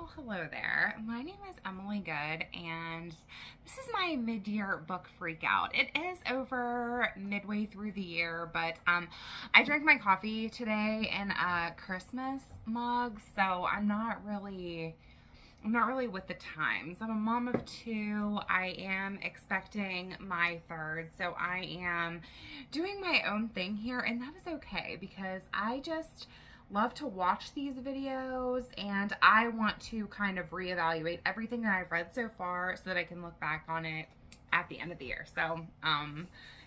Well, hello there. My name is Emily Good, and this is my mid-year book freakout. It is over midway through the year, but I drank my coffee today in a Christmas mug, so I'm not really with the times. I'm a mom of two. I am expecting my third, so I am doing my own thing here, and that is okay because I just love to watch these videos and I want to kind of reevaluate everything that I've read so far so that I can look back on it at the end of the year. So,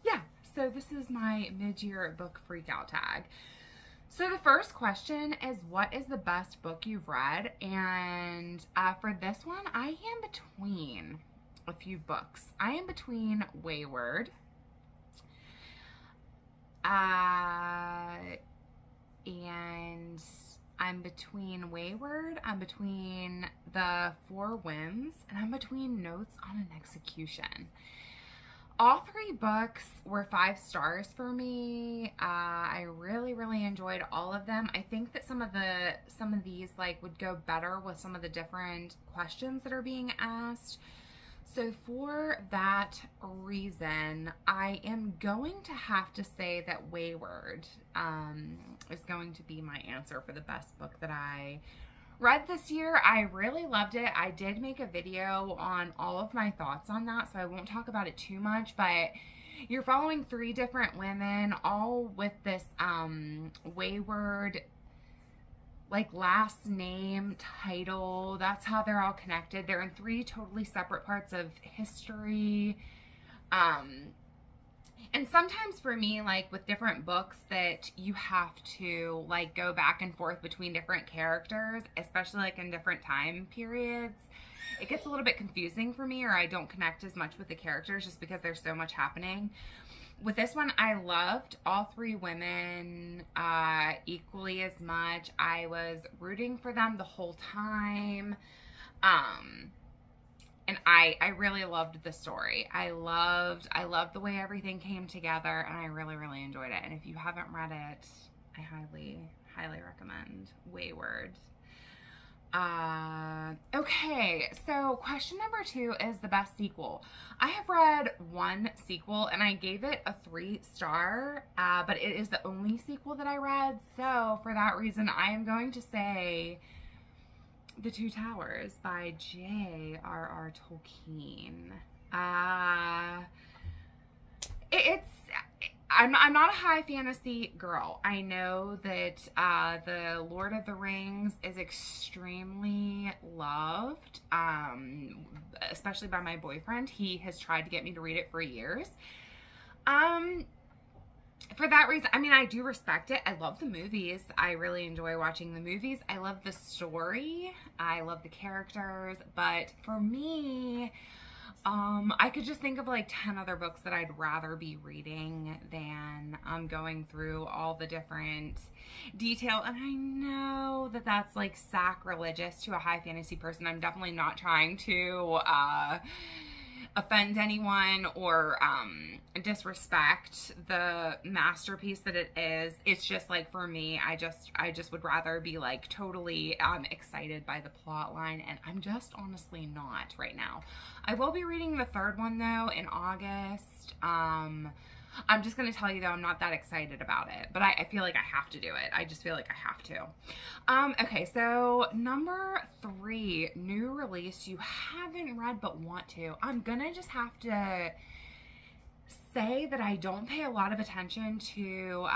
yeah, so this is my mid-year book freakout tag. So the first question is, what is the best book you've read? And for this one, I am between a few books. I am between Wayward, I'm between The Four Winds, and I'm between Notes on an Execution. All three books were 5 stars for me. I really enjoyed all of them. I think that some of these would go better with some of the different questions that are being asked. So for that reason, I am going to have to say that Wayward is going to be my answer for the best book that I read this year. I really loved it. I did make a video on all of my thoughts on that, so I won't talk about it too much, but you're following 3 different women, all with this Wayward last name title. That's how they're all connected. They're in 3 totally separate parts of history. And sometimes for me, with different books that you have to go back and forth between different characters, especially in different time periods, it gets a little bit confusing for me, or I don't connect as much with the characters just because there's so much happening. With this one, I loved all 3 women equally as much. I was rooting for them the whole time. And I really loved the story. I loved the way everything came together, and I really enjoyed it. And if you haven't read it, I highly recommend Wayward. Okay, so question number 2 is the best sequel. I have read 1 sequel and I gave it a 3-star, but it is the only sequel that I read. So for that reason, I am going to say The Two Towers by J.R.R. Tolkien. I'm not a high fantasy girl. I know that the Lord of the Rings is extremely loved, especially by my boyfriend. He has tried to get me to read it for years. For that reason, I do respect it. I love the movies. I really enjoy watching the movies. I love the story. I love the characters. But for me, I could just think of 10 other books that I'd rather be reading than going through all the different detail. And I know that that's sacrilegious to a high fantasy person. I'm definitely not trying to offend anyone or disrespect the masterpiece that it is. It's just for me, I just would rather be totally excited by the plot line, and I'm just honestly not right now. I will be reading the 3rd one though in August. I'm just going to tell you though, I'm not that excited about it, but I feel like I have to do it. I just feel like I have to. Okay, so number 3, new release you haven't read but want to. I'm going to just have to say that I don't pay a lot of attention to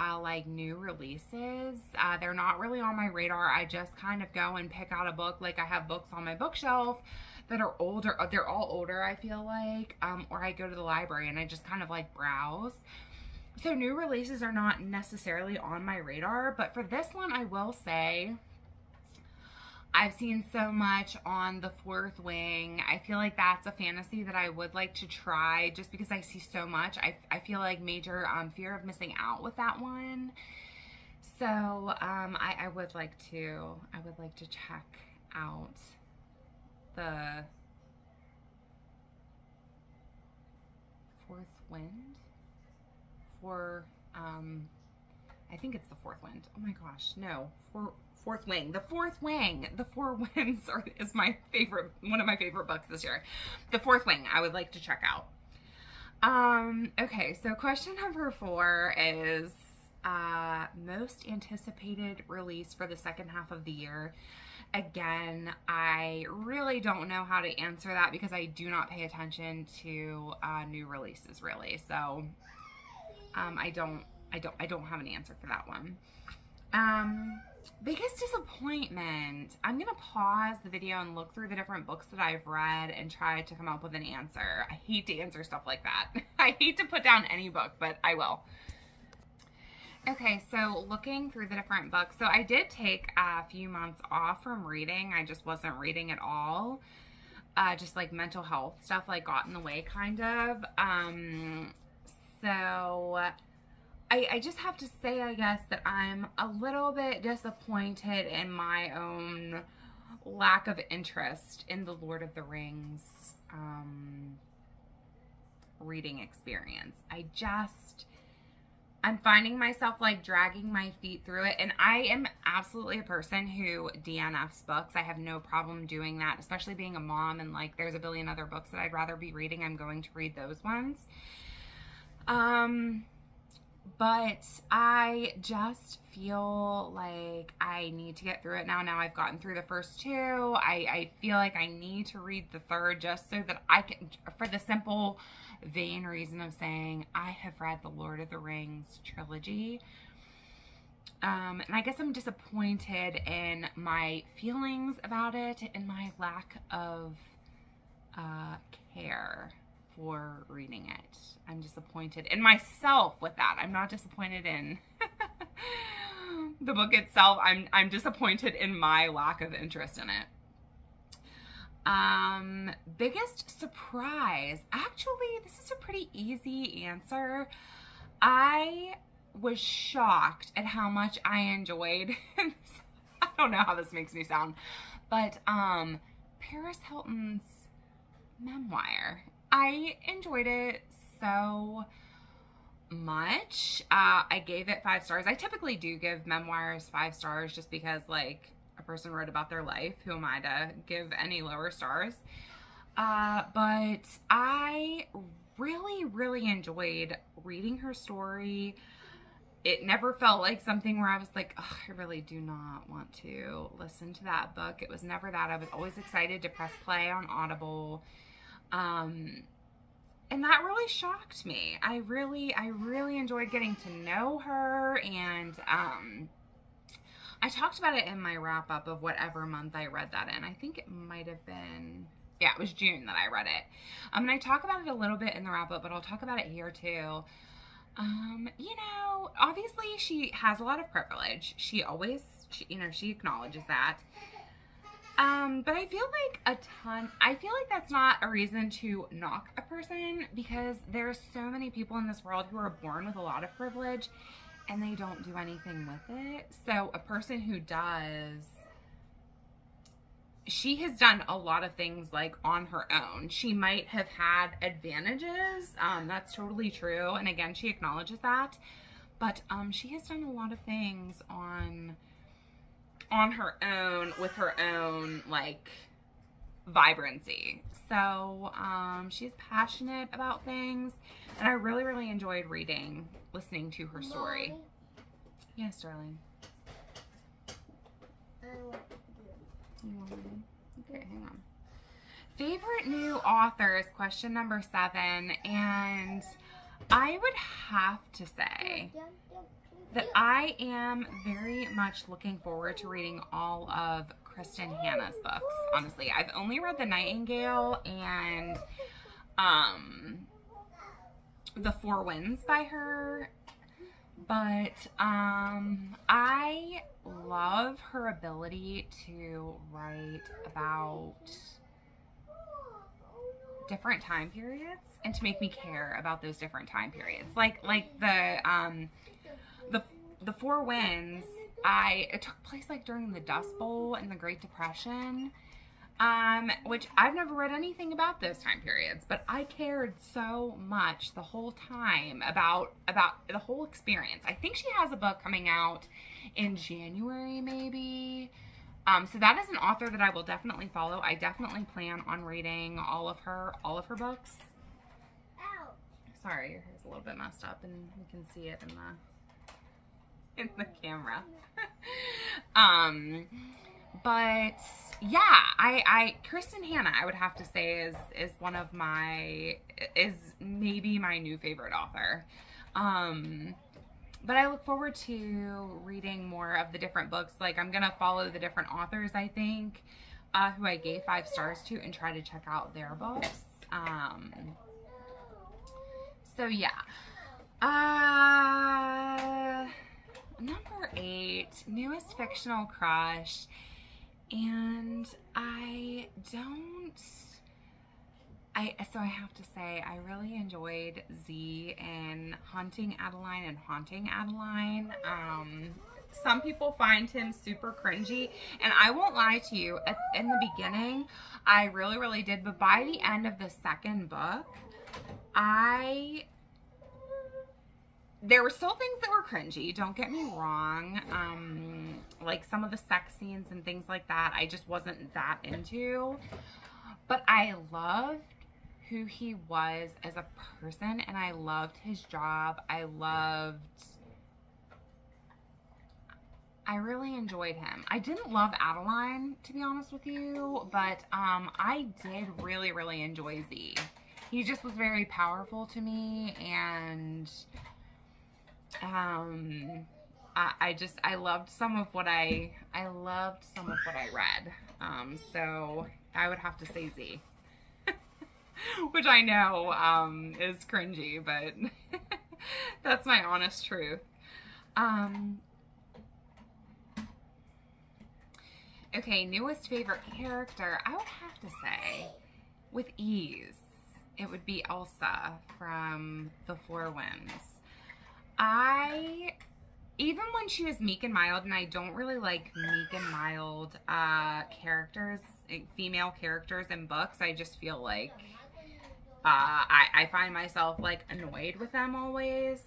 new releases. They're not really on my radar. I just kind of go and pick out a book. I have books on my bookshelf that are older. They're all older, I feel like, or I go to the library and I just kind of browse. So new releases are not necessarily on my radar, but for this one, I will say I've seen so much on The Fourth Wing. I feel like that's a fantasy that I would like to try just because I see so much. I feel major fear of missing out with that one. So I would like to check out the Fourth Wind for I think it's The Fourth Wind. Oh my gosh, no, Fourth Wing. The Fourth Wing. The Four Winds is my favorite, one of my favorite books this year. The Fourth Wing, I would like to check out. Okay, so question number 4 is most anticipated release for the second half of the year. Again, I really don't know how to answer that because I do not pay attention to new releases really. So I don't have an answer for that one. Biggest disappointment. I'm gonna pause the video and look through the different books that I've read and try to come up with an answer. I hate to answer stuff like that. I hate to put down any book, but I will. Okay, so looking through the different books. So I did take a few months off from reading. I just wasn't reading at all. Just like mental health stuff like got in the way kind of. So I just have to say, I guess, that I'm a little bit disappointed in my own lack of interest in the Lord of the Rings reading experience. I'm finding myself like dragging my feet through it, and I am absolutely a person who DNFs books. I have no problem doing that, especially being a mom, and like there's a billion other books that I'd rather be reading. I'm going to read those ones. But I just feel like I need to get through it now. Now I've gotten through the first 2. I feel like I need to read the 3rd just so that I can, for the simple vain reason of saying I have read the Lord of the Rings trilogy. And I guess I'm disappointed in my feelings about it and my lack of care for reading it. I'm disappointed in myself with that. I'm not disappointed in the book itself. I'm disappointed in my lack of interest in it. Biggest surprise. Actually, this is a pretty easy answer. I was shocked at how much I enjoyed. I don't know how this makes me sound, but Paris Hilton's memoir. I enjoyed it so much. I gave it 5 stars. I typically do give memoirs 5 stars just because, like, a person wrote about their life. Who am I to give any lower stars? But I really enjoyed reading her story. It never felt like something where I was like, oh, I really do not want to listen to that book. It was never that. I was always excited to press play on Audible. And that really shocked me. I really enjoyed getting to know her, and I talked about it in my wrap up of whatever month I read that in. I think it might have been, yeah, it was June that I read it. And I talk about it a little bit in the wrap up, but I'll talk about it here too. You know, obviously she has a lot of privilege. She acknowledges that. But I feel like I feel like that's not a reason to knock a person, because there's so many people in this world who are born with a lot of privilege and they don't do anything with it. So a person who does, she has done a lot of things like on her own. She might have had advantages. That's totally true. And again, she acknowledges that, but she has done a lot of things on her own, with her own like vibrancy. So she's passionate about things, and I really enjoyed listening to her story. Mommy. Yes, darling. Okay, hang on. Favorite new authors, question number 7, and I would have to say that I am very much looking forward to reading all of Kristen Hanna's books, honestly. I've only read The Nightingale and The Four Winds by her, but I love her ability to write about different time periods and to make me care about those different time periods. Like the Four Winds, it took place like during the Dust Bowl and the Great Depression. which I've never read anything about those time periods, but I cared so much the whole time about the whole experience. I think she has a book coming out in January, maybe. So that is an author that I will definitely follow. I definitely plan on reading all of her books. Ow. Sorry, your hair's a little bit messed up, and you can see it in the camera. But yeah, Kristen Hanna, I would have to say is one of is maybe my new favorite author. But I look forward to reading more of the different books. Like, I'm gonna follow the different authors, I think, who I gave 5 stars to, and try to check out their books. So yeah. Number 8, newest fictional crush. And so I have to say, I really enjoyed Z in Hunting Adeline and Haunting Adeline. Some people find him super cringy, and I won't lie to you, in the beginning, I really, really did, but by the end of the second book, there were still things that were cringy, don't get me wrong. Like some of the sex scenes and things like that, I just wasn't that into. But I loved who he was as a person, and I loved his job. I really enjoyed him. I didn't love Adeline, to be honest with you, but I did really, really enjoy Z. He just was very powerful to me, and I loved some of what I read. So I would have to say Z. Which I know is cringy, but that's my honest truth. Okay, newest favorite character. I would have to say, with ease, it would be Elsa from The Four Winds. Even when she was meek and mild, and I don't really like meek and mild characters, female characters in books, I just feel like I find myself like annoyed with them always.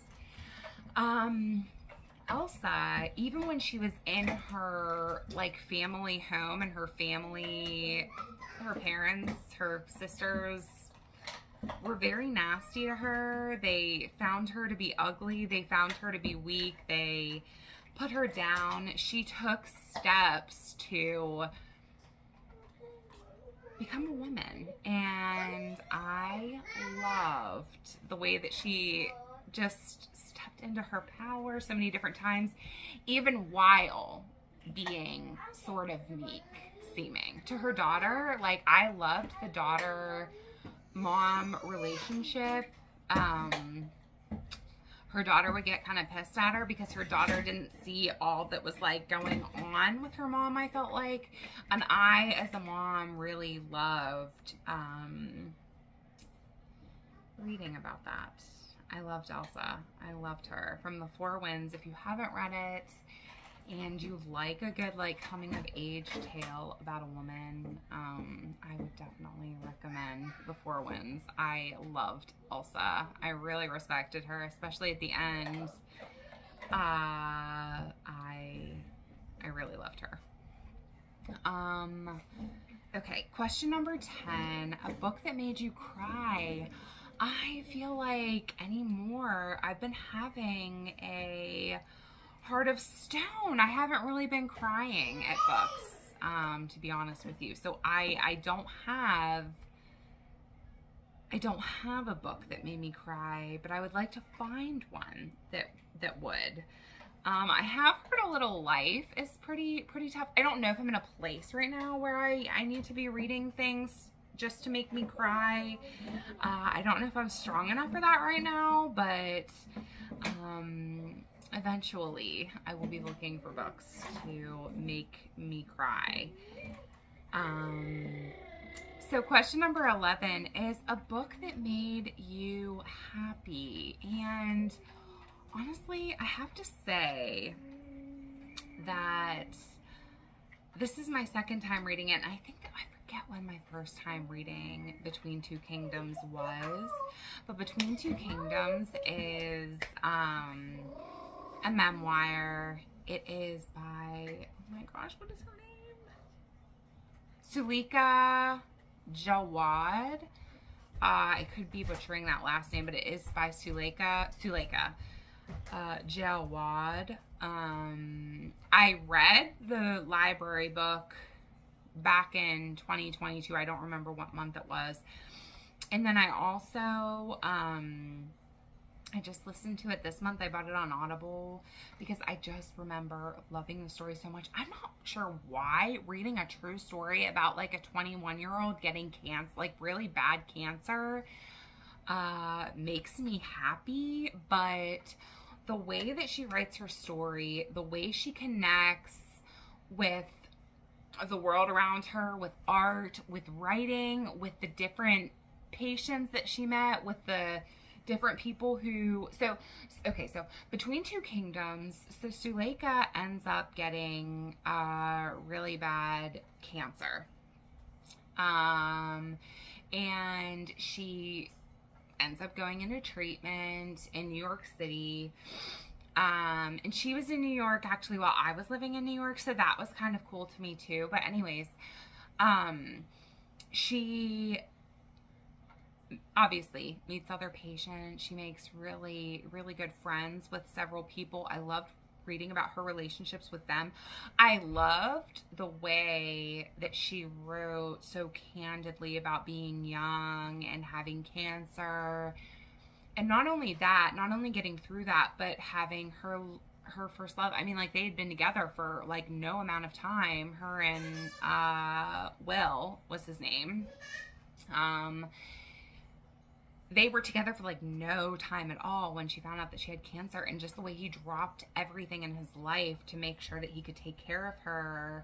Elsa, even when she was in her like family home, and her parents, her sisters were very nasty to her. They found her to be ugly. They found her to be weak. They put her down. She took steps to become a woman, and I loved the way that she just stepped into her power so many different times, even while being sort of meek seeming to her daughter. Like, I loved the daughter-mom relationship. Her daughter would get kind of pissed at her because her daughter didn't see all that was like going on with her mom, I felt like. And I, as a mom, really loved reading about that. I loved Elsa. I loved her. From The Four Winds, if you haven't read it and you like a good like coming of age tale about a woman, I would definitely recommend The Four Winds. I loved Elsa. I really respected her, especially at the end. I really loved her. Okay, question number 10. A book that made you cry. I feel like anymore, I've been having a Heart of Stone. I haven't really been crying at books, to be honest with you. So I don't have a book that made me cry, but I would like to find one that would. I have heard A Little Life is pretty tough. I don't know if I'm in a place right now where I need to be reading things just to make me cry. I don't know if I'm strong enough for that right now, but eventually I will be looking for books to make me cry. So question number 11 is a book that made you happy. And honestly, I have to say that this is my second time reading it, and I think that I forget when my first time reading Between Two Kingdoms was, but Between Two Kingdoms is a memoir. It is by, oh my gosh, what is her name? Suleika Jaouad. I could be butchering that last name, but it is by Suleika Jaouad. I read the library book back in 2022. I don't remember what month it was. And then I also, I just listened to it this month. I bought it on Audible because I just remember loving the story so much. I'm not sure why reading a true story about like a 21-year-old getting cancer, like really bad cancer, makes me happy. But the way that she writes her story, the way she connects with the world around her, with art, with writing, with the different patients that she met, with the different people who, so Between Two Kingdoms, so Suleika ends up getting really bad cancer. And she ends up going into treatment in New York City. And she was in New York actually while I was living in New York, so that was kind of cool to me too. But anyways, she obviously meets other patients. She makes really, really good friends with several people. I loved reading about her relationships with them. I loved the way that she wrote so candidly about being young and having cancer. And not only that, not only getting through that, but having her first love. I mean, like, they had been together for like no amount of time. Her and Will was his name. They were together for like no time at all when she found out that she had cancer, and just the way he dropped everything in his life to make sure that he could take care of her,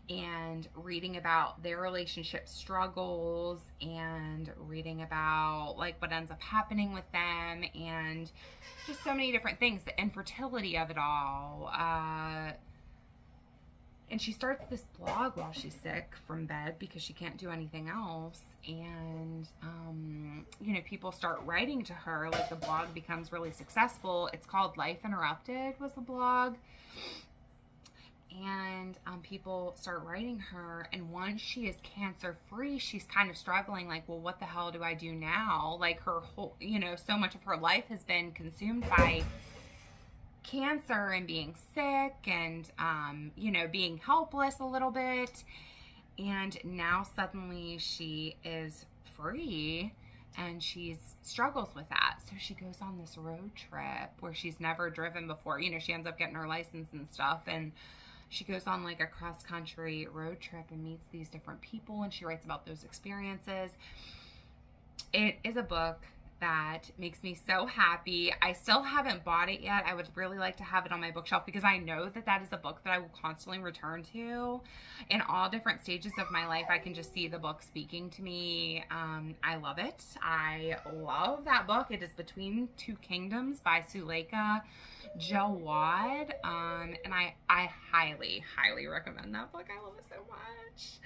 and reading about their relationship struggles and reading about like what ends up happening with them and just so many different things, the infertility of it all. And she starts this blog while she's sick from bed because she can't do anything else. And, you know, people start writing to her. Like, the blog becomes really successful. It's called Life Interrupted was the blog. And people start writing her. And once she is cancer-free, she's kind of struggling. Like, well, what the hell do I do now? Like, her whole, you know, so much of her life has been consumed by cancer and being sick and, you know, being helpless a little bit. And now suddenly she is free and she struggles with that. So she goes on this road trip where she's never driven before. You know, she ends up getting her license and stuff. And she goes on like a cross-country road trip and meets these different people, and she writes about those experiences. It is a book that makes me so happy. I still haven't bought it yet. I would really like to have it on my bookshelf because I know that that is a book that I will constantly return to in all different stages of my life. I can just see the book speaking to me. I love it. I love that book. It is Between Two Kingdoms by Suleika Jaouad. And I highly, highly recommend that book. I love it so much.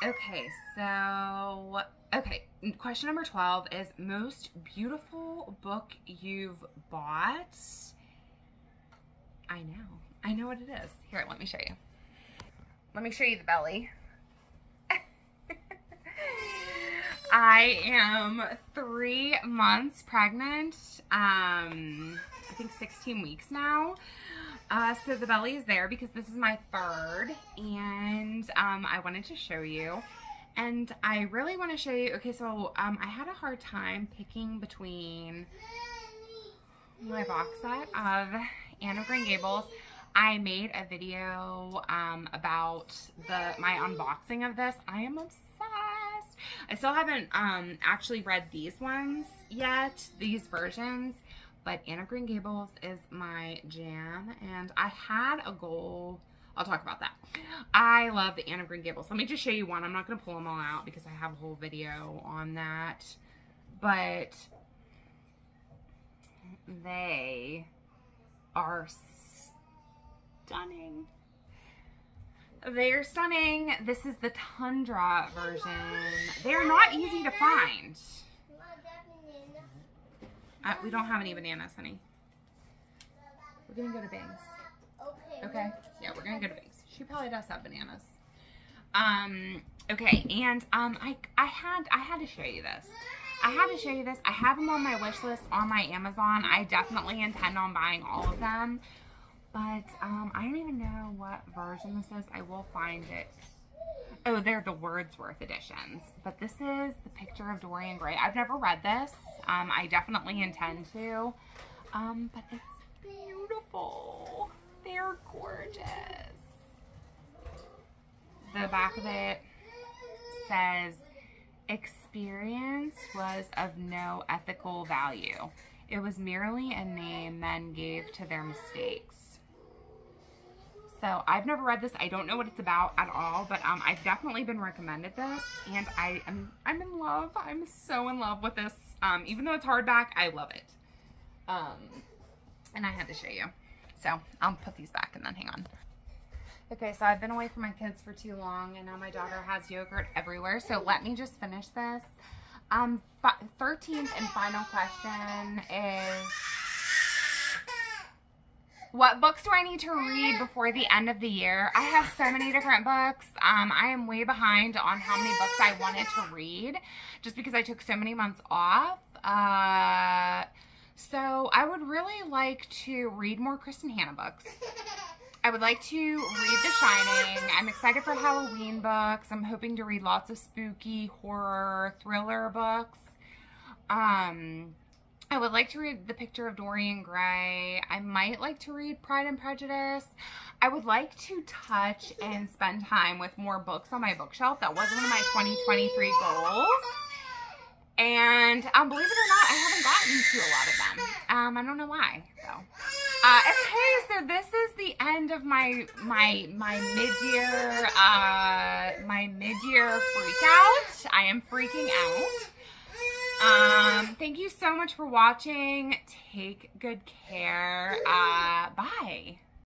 Okay, so, question number 12 is most beautiful book you've bought. I know what it is. Here, let me show you. Let me show you the belly. I am 3 months pregnant, I think 16 weeks now. So the belly is there because this is my third, and I wanted to show you, and I really want to show you. Okay, so I had a hard time picking between my box set of Anne of Green Gables. I made a video about my unboxing of this. I am obsessed. I still haven't actually read these ones yet, these versions. But Anne of Green Gables is my jam, and I had a goal. I'll talk about that. I love the Anne of Green Gables. Let me just show you one. I'm not going to pull them all out because I have a whole video on that. But they are stunning. They're stunning. This is the Tundra version. They're not easy to find. We don't have any bananas, honey. We're gonna go to Bangs. Okay. Yeah, we're gonna go to Bangs. She probably does have bananas. Okay, and I had to show you this. I have them on my wish list on my Amazon. I definitely intend on buying all of them. But I don't even know what version this is. I will find it. Oh, they're the Wordsworth editions. But this is The Picture of Dorian Gray. I've never read this. I definitely intend to. But it's beautiful. They're gorgeous. The back of it says, experience was of no ethical value. It was merely a name men gave to their mistakes. So I've never read this. I don't know what it's about at all, but I've definitely been recommended this, and I'm in love. I'm so in love with this. Even though it's hardback, I love it. And I had to show you. So I'll put these back and then hang on. Okay, so I've been away from my kids for too long, and now my daughter has yogurt everywhere. So let me just finish this. 13th and final question is, what books do I need to read before the end of the year? I have so many different books. I am way behind on how many books I wanted to read just because I took so many months off. So I would really like to read more Kristen Hanna books. I would like to read The Shining. I'm excited for Halloween books. I'm hoping to read lots of spooky, horror, thriller books. I would like to read The Picture of Dorian Gray. I might like to read Pride and Prejudice. I would like to touch and spend time with more books on my bookshelf. That was one of my 2023 goals. And believe it or not, I haven't gotten to a lot of them. I don't know why, though. Okay, so this is the end of my mid-year freak out. I am freaking out. Thank you so much for watching. Take good care. Bye.